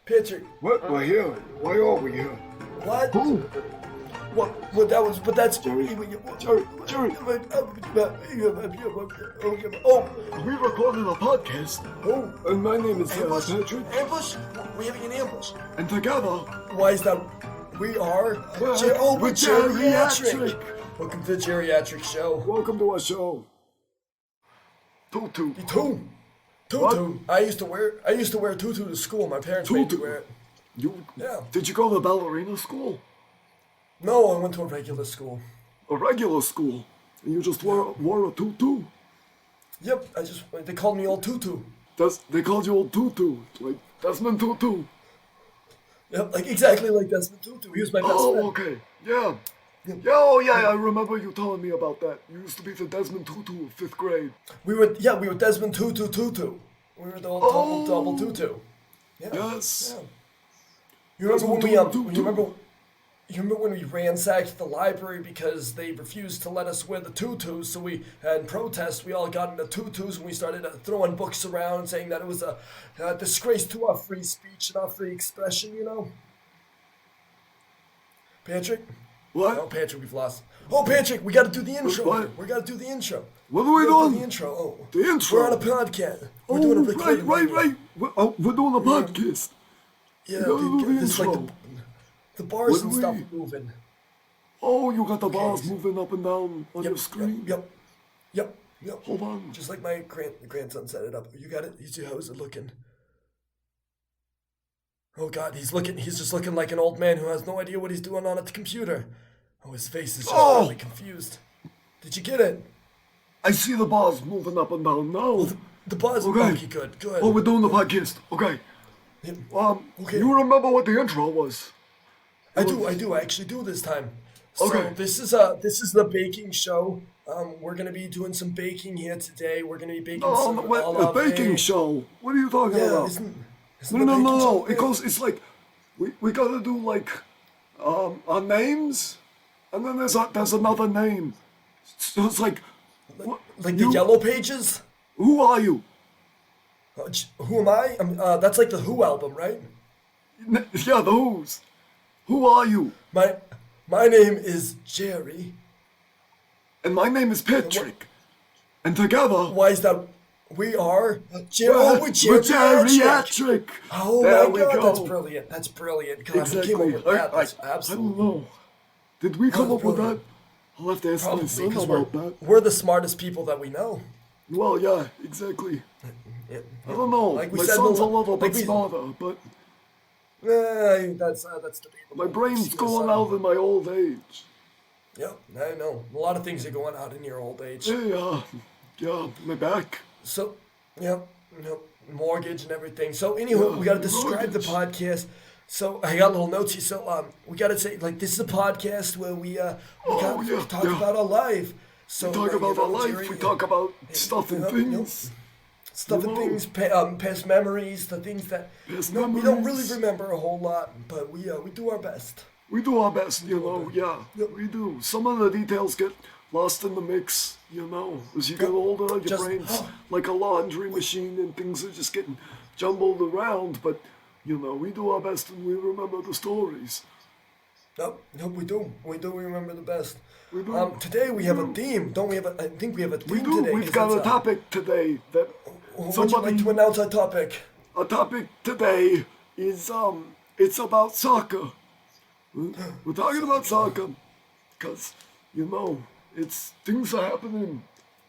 Patrick. What? We're here. Why are we here? What? Who? What that was, but that's Jerry. Oh, We recorded a podcast. oh, And my name is ambush, Jerryatrick. ambush. We're having an ambush. And together, Why is that? We are. We're We're Jerryatrick. Jerryatrick. Welcome to the Jerryatrick Show. welcome to our show. Tutu. Tutu. What? I used to wear tutu to school. My parents made me Tutu? wear it. Yeah. Did you go to ballerina school? No, I went to a regular school. A regular school? And you just wore a tutu? Yep. They called me old Tutu. They called you old Tutu. Like Desmond Tutu. Yep, like exactly like Desmond Tutu. He was my best friend. Oh, okay. Yeah. Yeah, I remember you telling me about that. You used to be the Desmond Tutu of 5th grade. We were Desmond Tutu. We were the old double Tutu. Yeah. Yes. Yeah. You remember when you remember when we ransacked the library because they refused to let us wear the tutus, so we had in protest we all got into tutus and we started throwing books around saying that it was a disgrace to our free speech and our free expression, you know? Patrick? What? Oh, Patrick, we've lost. Oh, Patrick, we gotta do the intro. What? We gotta do the intro. What are we gotta do doing? the intro. Oh. The intro? We're on a podcast. We're Oh, doing a recording. right. We're doing a podcast. Yeah, We gotta do the this is like intro. the bars What and do stuff we- moving. Oh, you got the bars Okay. moving up and down on your screen. Yep. Hold on. Just like my grandson set it up. You got it? How's it looking? Oh God, he's just looking like an old man who has no idea what he's doing on a computer. Oh, his face is just really confused. Did you get it? I see the bars moving up and down now. The buzz. Okay. Okay, good. Oh, we're doing the podcast. Okay. Okay. You remember what the intro was? I do. I actually do this time. So Okay. this is the baking show. We're gonna be doing some baking here today. We're gonna be baking Oh, some a baking show. What are you talking Yeah, about? isn't No, the no, baking no, show no. great? It goes. It's like we gotta do like our names, and then there's another name. So it's like like the yellow pages. Who are you? Who am I? That's like the Who album, right? Yeah, the Who's. Who are you? My name is Jerry. And my name is Patrick. And together, Why is that? We are we're Jerryatrick. Oh There my we God, go. that's brilliant. That's brilliant. God, who Exactly. came up with that? That's I absolutely don't know. Did we come up with that? brilliant. I'll have to ask my Probably son because about that. we're the smartest people that we know. Well, yeah, exactly. Yeah. I don't know. Like we My said, son's a like little bit we- smarter, but That's debatable. my brain's See, going out in my old age. Yep, I know. A lot of things are going out in your old age. Yeah, my back. So, yep, mortgage and everything. So, anywho, Yeah, we got to describe the mortgage. podcast. So, I got little notes here. So, we got to say, like, this is a podcast where we yeah, talk yeah. about our life. So, We talk like, about you our know, life. Jerry, We talk about stuff and Yep, things. stuff and know. things, past memories, the things that Past we don't really memories. remember a whole lot, but we do our best. We do our best, you know. Yeah, Yep. we do. Some of the details get lost in the mix, you know. As you get older, your Just- brain's like a laundry machine, and things are just getting jumbled around. But you know, we do our best, and we remember the stories. Nope, we do. We remember the best. We do. Today we have a theme, don't we? I think we have a theme We do. today. We've 'cause got it's a topic today that Would you like somebody. to announce our topic? Our topic today is it's about soccer. We're talking about soccer because you know it's things are happening.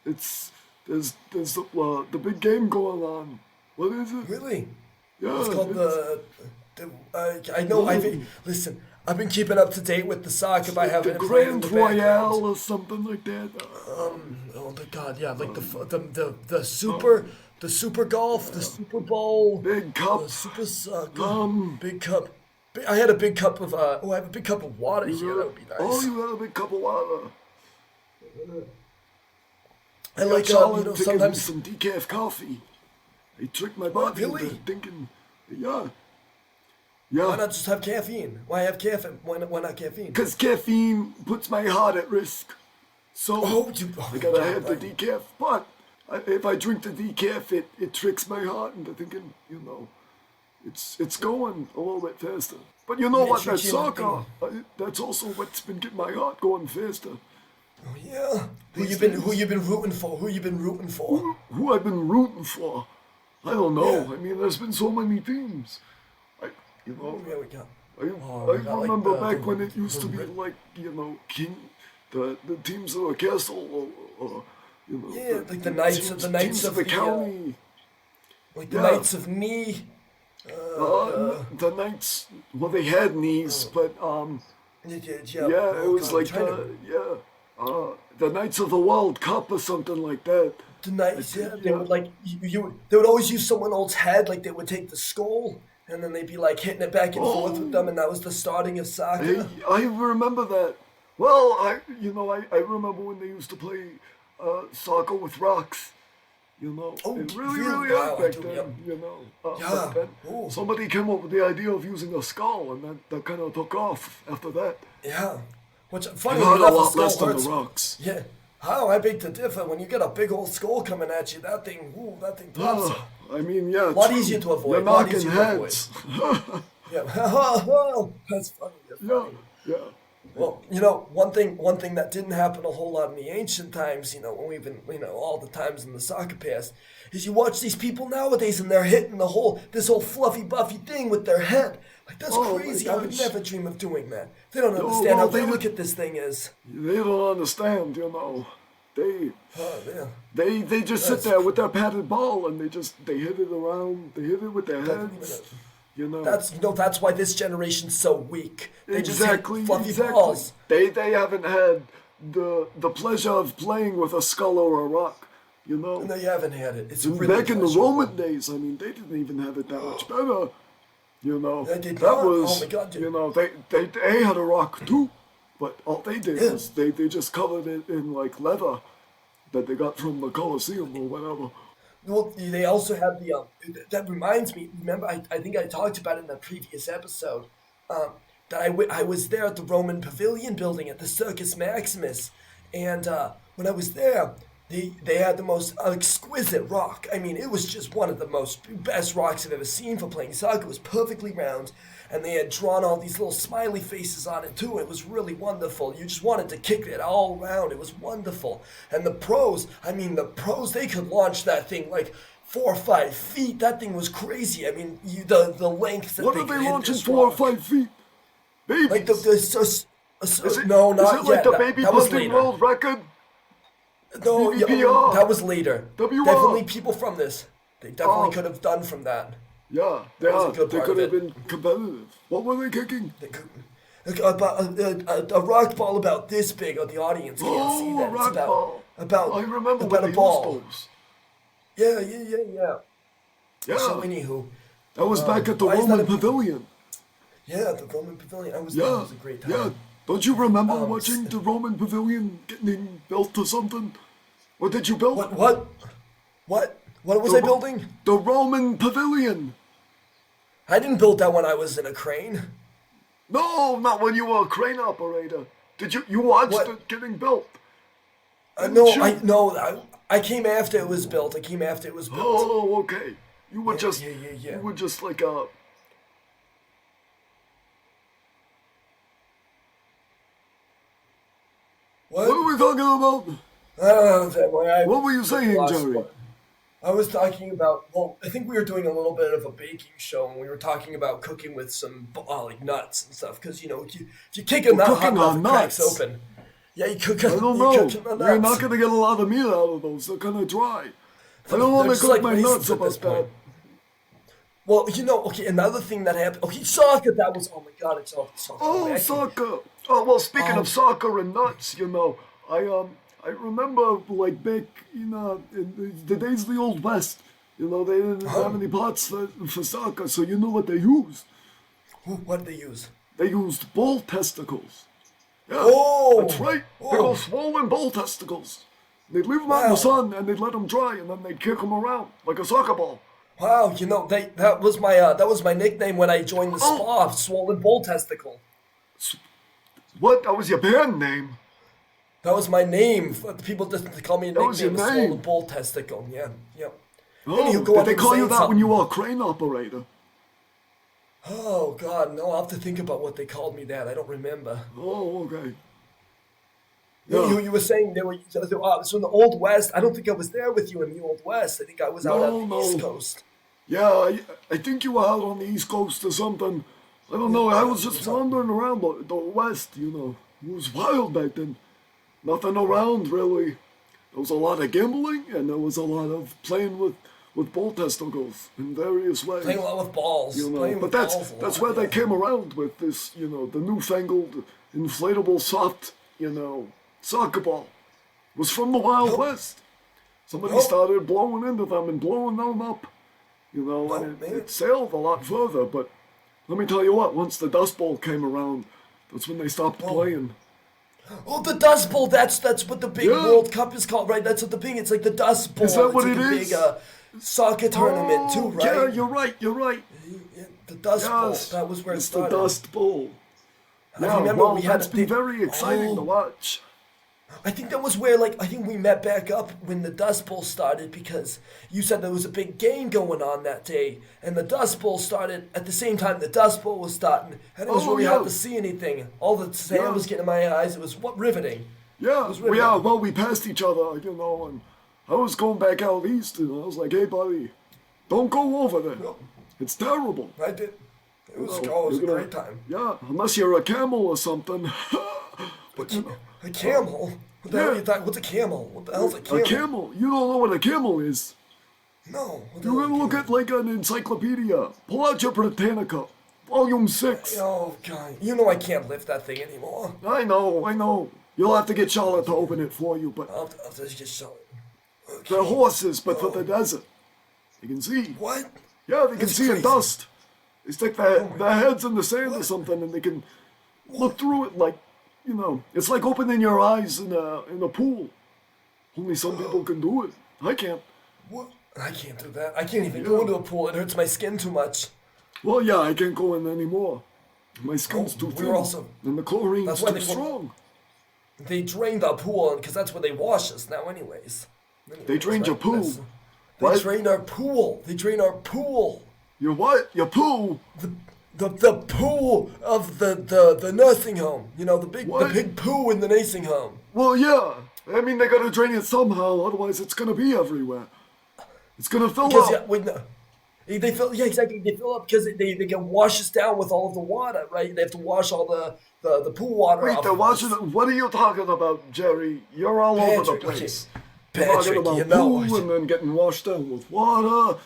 There's the big game going on. What is it? Really? Yeah, It's called I know. Listen. I've been keeping up to date with the soccer by having the it playing in Grand the background. Royale or something like that. Oh my God! Yeah, like the super golf, the Super Bowl, Big cup. the Super Soccer, big cup. I had a big cup of I have a big cup of water here. That would be nice. Oh, you had a big cup of water. I like Solid you know, taking sometimes. some decaf coffee. They tricked my body really? into thinking, yeah. Why Yeah, not just have caffeine? Why have caffeine? Why not caffeine? because caffeine puts my heart at risk. So I gotta have the decaf. But if I drink the decaf, it tricks my heart into thinking, you know, It's going a little bit faster. But you know Yeah, what? sure, That sure, soccer, that's also what's been getting my heart going faster. Oh yeah. Who These you been? days. Who you been rooting for? Who you been rooting for? Who I've been rooting for? I don't Yeah. know. I mean, there's been so many teams. I, you know, Yeah, we got. I, Oh, I we got like remember back when it used the to be like, King, the teams of the castle, or yeah, like the knights of teams of the the county. like the Yeah. knights of knee. The Knights, well, they had knees, but yeah, it was like the Knights of the World Cup or something like that. the knights. Yeah, they Yeah. would like they would always use someone else's head. Like they would take the skull and then they'd be like hitting it back and forth with them, and that was the starting of soccer. Hey, I remember that. Well, I remember when they used to play soccer with rocks. Oh, It really, really? really Wow, hurt I back do, then, Yeah. back then. Ooh. Somebody came up with the idea of using a skull, and that kind of took off after that. Yeah. Which funny It hurt a enough, lot skull less than hurts. the rocks. Yeah. How I beg to differ. When you get a big old skull coming at you, that thing pops. I mean, yeah, Lot true. easier to avoid, You're lot knocking easier to avoid. heads. Yeah. That's funny. That's yeah, funny. yeah. Well, one thing that didn't happen a whole lot in the ancient times, when we've been, all the times in the soccer past, is you watch these people nowadays and they're hitting this whole fluffy buffy thing with their head. Like that's Oh, my crazy. I would gosh. never dream of doing that. They don't No, understand well, how they delicate this thing is. They don't understand, They Oh man. they just sit there with their padded ball and they hit it around. They hit it with their heads. That's why this generation's so weak. They Exactly, just hit fluffy exactly. balls. They haven't had the pleasure of playing with a skull or a rock. No, you haven't had it. It's And really back in the pleasurable. Roman days, I mean, they didn't even have it that much better. They did That not? was, Oh my God, dude. they had a rock too, but all they did Yeah. was they just covered it in like leather that they got from the Colosseum or whatever. Well, they also have the. That reminds me. Remember, I think I talked about it in the previous episode. That I was there at the Roman Pavilion building at the Circus Maximus, and when I was there, they had the most exquisite rock. I mean, it was just one of the best rocks I've ever seen for playing soccer. It was perfectly round, and they had drawn all these little smiley faces on it too. It was really wonderful. You just wanted to kick it all around. It was wonderful. And the pros, they could launch that thing like 4 or 5 feet. That thing was crazy. I mean, the length that What they are they could hit launching this 4 or rock. 5 feet? Babies. Like is it, no, not is it like yet. the That- baby that was punting later. world record? No, yeah, BBPR. that was later. WR. Definitely people from this. They definitely Oh. could have done from that. Yeah, was a good they part could of have it. been competitive. What were they kicking? They could, about a rock ball about this big, or the audience can't see Oh, that. a It's rock ball. about I remember about when a they ball. used those. Yeah. Yeah, So anywho, that was back at the why is that Roman a- Pavilion. yeah, the Roman Pavilion. I was there. It Yeah, was a great time. yeah. Don't you remember Um, watching the Roman Pavilion getting built or something? What did you build? What was The I Ro- building? The Roman Pavilion. I didn't build that when I was in a crane. No, not when you were a crane operator. Did you watched What? it getting built? I came after it was built. I came after it was built. Oh, okay. You were Yeah. You were just like What? What are we talking about? I don't know. What were you saying, lost Jerry? one. I was talking about. Well, I think we were doing a little bit of a baking show, and we were talking about cooking with some like nuts and stuff. Because if you kick a nut, cooking hot on enough, it cracks nuts? open. Yeah, you cook. I don't you know. cook on You're nuts. not gonna get a lot of meat out of those. They're kind of dry. I don't They're want to just cook like my raisins nuts at about this point. that. Well, okay. Another thing that happened. Okay, soccer. That was. Oh my God! It's all. Oh, back. soccer. Oh, well, speaking Um, of soccer and nuts, I remember like back in the days of the Old West. They didn't have any pots for soccer, so you know what they used? What did they use? They used bull testicles. Yeah, Oh! that's right. Oh. Big old swollen bull testicles. They'd leave them out in Wow. the sun and they'd let them dry, and then they'd kick them around like a soccer ball. Wow, that was my nickname when I joined the spa. Swollen bull testicle. What? That was your band name? That was my name. People just call me a That was nickname. your of name? Swollen bull testicle. Yeah. Oh, Anywho, go did on, they you were call you saying that when you something. were a crane operator? Oh God, no! I'll have to think about what they called me that. I don't remember. Oh, okay. You were saying they were so in the Old West. I don't think I was there with you in the Old West. I think I was out on No, the East no. Coast. Yeah, I think you were out on the East Coast or something. I don't know. I was just wandering around the West, you know. It was wild back then. Nothing around, really. There was a lot of gambling, and there was a lot of playing with ball testicles in various ways. Playing a lot with balls. You know, Playing but with that's balls a that's lot, where they yeah. came around with this, you know, the newfangled inflatable soft, you know, soccer ball. It was from the Wild Nope. West. Somebody Nope. started blowing into them and blowing them up. You know, and Nope, man. it sailed a lot further, but let me tell you what, once the Dust Bowl came around, that's when they stopped playing. Oh, the Dust Bowl. That's what the big Yeah. World Cup is called, right? That's what the big. It's like the Dust Bowl. Is that it's what like it a is? big soccer tournament too, right? Yeah, you're right, you're right. Yeah, the Dust Bowl. Yes, That was where it it's the started. Dust Bowl. I Yeah, remember well, we had that's a been big- very exciting to Oh. watch. I think that was where, like, I think we met back up when the Dust Bowl started because you said there was a big game going on that day, and the Dust Bowl started at the same time the Dust Bowl was starting, and it was Oh, really yeah. hard to see anything. All the sand Yeah. was getting in my eyes. It was riveting. Yeah, was well, riveting. yeah, well, we passed each other, you know, and I was going back out east, and I was like, hey, buddy, don't go over there. No. It's terrible. I did. It was, No, oh, it was a you're gonna- great time. Yeah, unless you're a camel or something. But, you know, A camel? What the hell are Yeah. you talking? What's a camel? What the hell's a camel? a camel. You don't know what a camel is. No. What the You're hell gonna look at like an encyclopedia. Pull out your Britannica, Volume 6. Oh, God. You know I can't lift that thing anymore. I know. You'll have to get Charlotte to open it for you, but I'll just get show it. they're horses, but for the desert. You can see. What? Yeah, they can That's see in crazy. dust. They stick their heads in the sand or something, and they can look through it like, you know, it's like opening your eyes in a pool. Only some people can do it. I can't. What? I can't do that. I can't even go into a pool. It hurts my skin too much. Well, yeah, I can't go in anymore. My skin's Oh, too we thin, were also- and the chlorine's That's why too they call- strong. They drained our pool because that's where they wash us now, anyways. They drained your pool? They What? drained our pool. They drained our pool. Your what? Your poo? The poo of the nursing home. You know, the What? big poo in the nursing home. Well, yeah. I mean, they gotta drain it somehow, otherwise it's gonna be everywhere. It's gonna fill Because up. they fill, yeah, exactly. They fill up because they can wash us down with all of the water, right? They have to wash all the pool water Wait, off they're of watching us. it. What are you talking about, Jerry? You're all over the Patrick, okay. place. You're talking Patrick, about you know, poo and then getting washed down with water.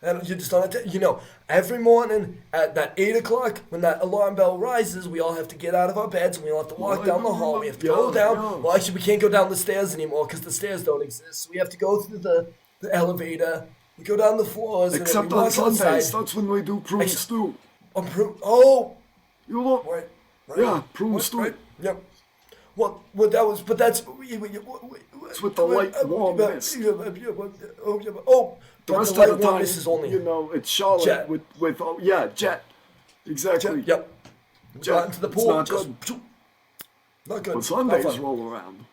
And you just don't, you know, every morning at that 8 o'clock when that alarm bell rises, we all have to get out of our beds and we all have to walk Right, down the hall. We have to go yeah, down. yeah. Well, actually, we can't go down the stairs anymore because the stairs don't exist. So we have to go through the elevator. We go down the floors. Except and then we on walk Sundays. outside. That's when we do prune stew. Oh, You look. right. Yeah, prune stew. Right. Yep. What that was, but that's It's with the light warm mist. Oh, The but rest the light of the warm time, mist is only you know, it's Charlotte Jet. with oh, yeah, jet. Exactly. Yep. Jet. Got into the It's pool. not just, good. Not good. When Sundays Not fun. roll around.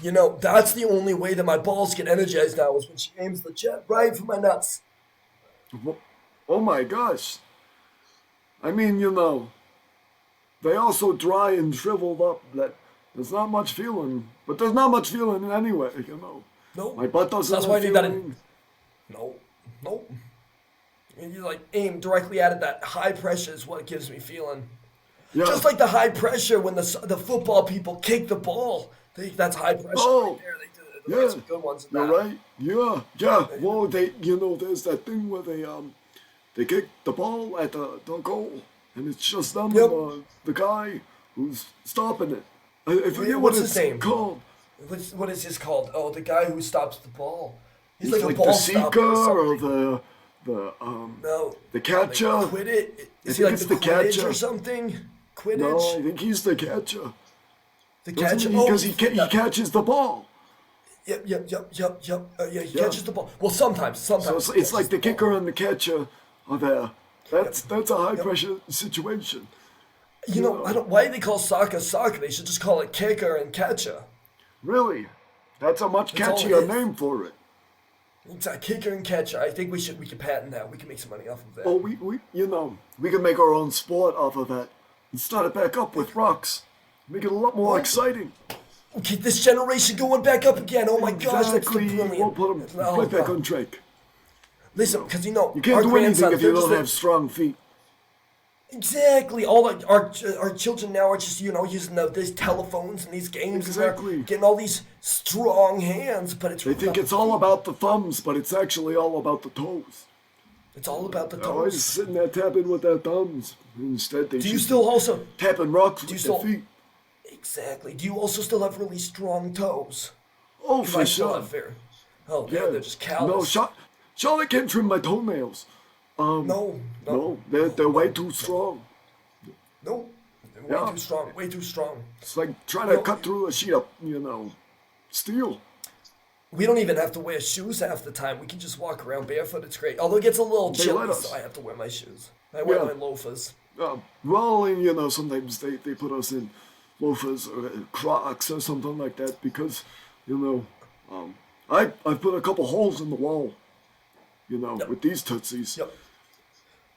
You know, that's the only way that my balls get energized now is when she aims the jet right for my nuts. Oh my gosh. I mean, you know, they are so dry and shriveled up that there's not much feeling. But there's not much feeling anyway, you know. No. My butt doesn't That's have why I did that feeling. No. And you like aim directly at it. That high pressure is what gives me feeling. Yeah. Just like the high pressure when the football people kick the ball. That's high pressure Oh, right there. They do yeah. some good ones in You're that. right. Yeah. Well, there's that thing where they kick the ball at the goal, and it's just them Yep. and the guy who's stopping it. I forget what What's it's his name? called. What is this called? Oh, the guy who stops the ball. He's It's like, like a ball the stopper seeker or or something. the No. catcher. Like, quit it. Is he think like it's the the Quidditch catcher. or something? Quidditch? No, I think he's the catcher. The Doesn't catcher. he? Oh, Because he catches the ball. Yep. Yeah, he Yeah. catches the ball. Well, sometimes. So it's like the catches kicker ball. and the catcher are there. That's a high pressure situation. You know, I don't. Why do they call soccer soccer? They should just call it kicker and catcher. Really, that's a much That's all it catchier is. name for it. It's a kicker and catcher. I think we can patent that. We can make some money off of that. Oh, we can make our own sport off of that and start it back up with rocks. Make it a lot more exciting. We'll keep this generation going back up again. Oh my gosh, that's the Exactly. brilliant. We'll put them Oh, right back God. on track. Listen, because You our can't do anything grandsons, if you they're don't just have strong feet. exactly. Our children now are just using these telephones and these games. And Exactly. they're getting all these strong hands, but it's They really think not it's all about the thumbs, but it's actually all about the toes. It's all about the They're always toes. sitting there tapping with their thumbs. Instead, they Do you should still be also tapping rocks with you their still- feet. exactly? Do you also still have really strong toes? Oh, I for still sure. have very. Oh, Yeah. they're just callous. No, Charlotte can't trim my toenails. No, They're way too strong. no. Way Yeah. too strong. Way too strong. It's like trying to No. cut through a sheet of, steel. We don't even have to wear shoes half the time. We can just walk around barefoot. It's great. Although it gets a little They chilly, let us. so I have to wear my shoes. I wear Yeah. my loafers. Well, and sometimes they put us in loafers or Crocs or something like that because, I put a couple holes in the wall, with these tootsies. Yep.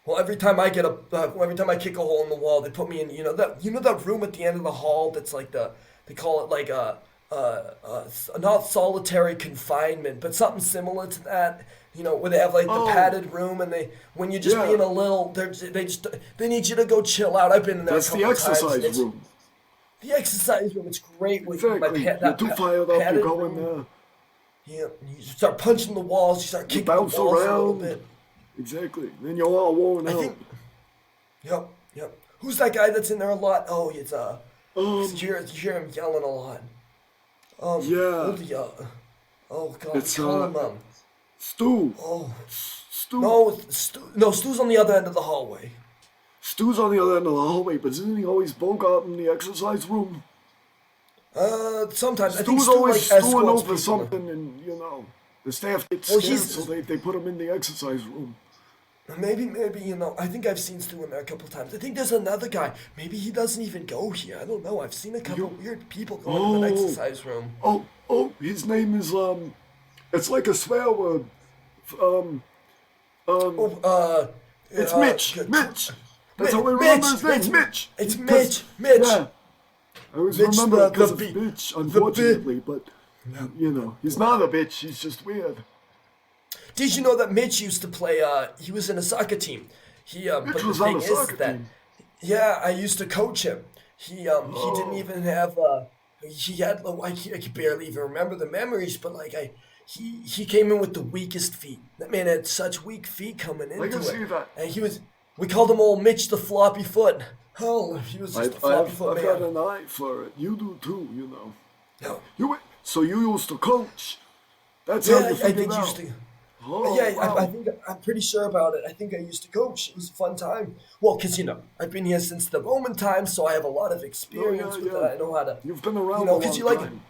Well, every time I kick a hole in the wall, they put me in. That room at the end of the hall that's like they call it like not solitary confinement, but something similar to that. Where they have like the Oh. padded room, and when you're just Yeah. being a little, they need you to go chill out. I've been in there That's a the couple times. exercise It's- room. The exercise room, it's great with Exactly. You're too fired up. You padded go in room. there. Yeah, you start punching the walls. You start kicking the bounce walls a little around. bit. Exactly. Then you're all worn I out. think. Yep. Who's that guy that's in there a lot? Oh, it's you hear him yelling a lot. Yeah. Oh God, It's, call him Stu. Oh Stu. no, Stu's on the other end of the hallway. Stu's on the other end of the hallway, but isn't he always bogart in the exercise room? Sometimes I think Stu's Stu always like stewing escorts over people. something, and the staff gets Well, scared, he's- so they put him in the exercise room. Maybe I think I've seen Stu in there a couple times. I think there's another guy. Maybe he doesn't even go here. I don't know. I've seen a couple weird people going to the Oh. exercise room. His name is it's like a swear word. It's Mitch. Mitch. That's how I remember his name. Mitch. It's Because- Mitch. Yeah. I always Mitch, remember the- it because the of bi- bitch, unfortunately, but he's not a bitch. He's just weird. Did you know that Mitch used to play? He was in a soccer team. But the was on thing a is soccer that, team. yeah, I used to coach him. He didn't even have. He had. I can barely even remember the memories, but he came in with the weakest feet. That man had such weak feet coming into can it. see that. And we called him old Mitch the floppy foot. Oh, he was just a floppy foot I've got man. an eye for it. You do too, No. So you used to coach. That's Yeah, how you I figured think it you out. used to. Oh, Yeah, wow. I think I'm pretty sure about it. I think I used to coach. It was a fun time. Well, because I've been here since the Roman times, so I have a lot of experience with yeah. it. I know how to. You've been around You know, a 'cause long you time.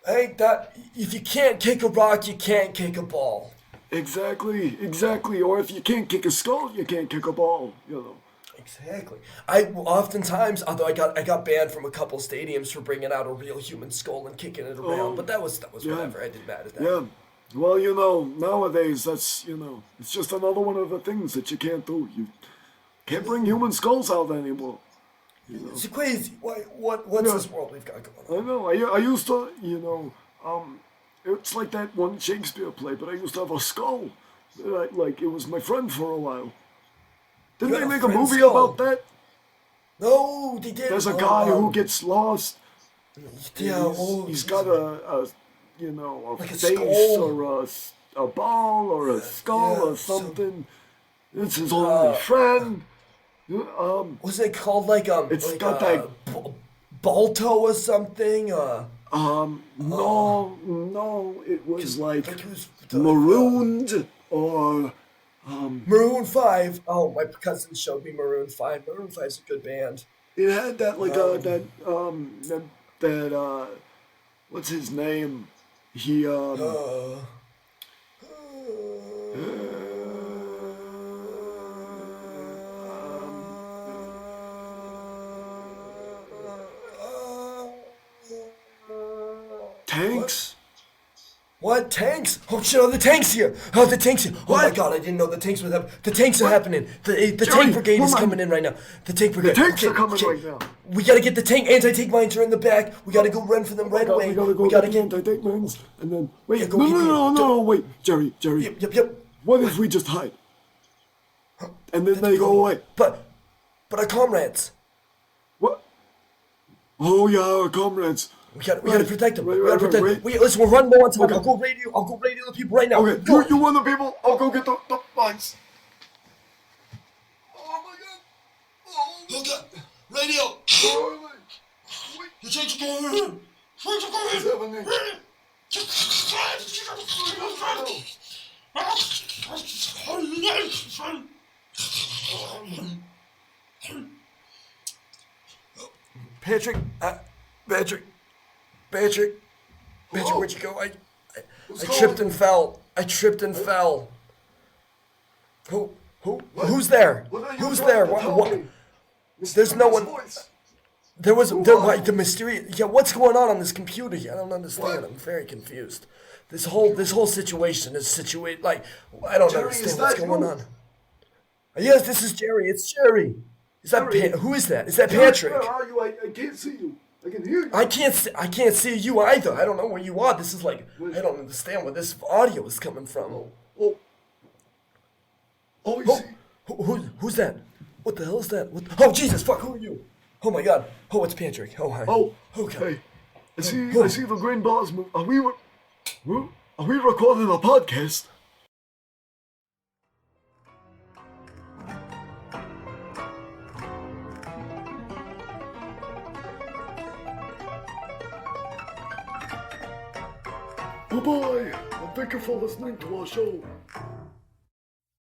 Hey, that if you can't kick a rock, you can't kick a ball. Exactly. Or if you can't kick a skull, you can't kick a ball. Exactly. I oftentimes, although I got banned from a couple stadiums for bringing out a real human skull and kicking it around, but that was whatever. I did mad at that. Yeah. Well, nowadays that's it's just another one of the things that you can't do. You can't bring human skulls out anymore. It's crazy. What's this world we've got going on? I know. I used to, it's like that one Shakespeare play, but I used to have a skull. Like it was my friend for a while. Didn't You they had a make a friend's movie skull? about that? No, they did. There's a guy who gets lost. Yeah, He's got a Like a face skull. or a ball or a skull yeah, or so- something. It's his only friend. Was it called It's like got that- Balto or something? No, it was like Like it was marooned or Maroon 5. Oh, my cousin showed me Maroon 5. Maroon 5's a good band. it had that what's his name? He Tanks. What? Tanks? Oh shit, the tank's here! Oh, the tank's here! Oh my What? god, I didn't know the tanks would have... The tanks are happening! The Jerry, tank brigade is hold on. coming in right now. The tank brigade. tanks Okay, are coming okay. right now. We gotta get the tank. Anti-tank mines are in the back. We gotta go run for them right away. We gotta go get the anti-tank mines, and then wait. Yeah, go no, get no, the- no, no, no, wait, Jerry. Yep. What if we just hide, and then they go away? But our comrades. What? Oh yeah, our comrades. We gotta Right, protect them. right, We gotta right, protect right, them. Wait, listen, we're running low on time. Okay. I'll go radio the people right now. Okay, Go. you want the people? I'll go get the mines. Oh my god! Oh god. Radio. Oh, wait, The tanks are going in. Tanks are what's happening? Patrick, Patrick, Whoa. where'd you go? I What's tripped going- and fell. Who's there? What are you Who's trying there? to What? tell what? me? There's no Mysterious one. voice. There was Who there, are like you? the mysterious. Yeah, what's going on this computer here? I don't understand. What? I'm very confused. This whole situation is situated like I don't Jerry, understand is what's that going you? on. Yes, this is Jerry. It's Jerry. Is that Jerry. who is that? Is that Jerry, Patrick? where are you? I can't see you. I can hear you. I can't see you either. I don't know where you are. This is like I don't understand where this audio is coming from. Oh, you Oh, see? who's that? What the hell is that? Oh Jesus, fuck! Who are you? Oh my God! Oh, it's Patrick. Oh hi. Oh, Okay. hey, I see the green bars move. Are we recording a podcast? Bye-bye, and thank you for listening to our show.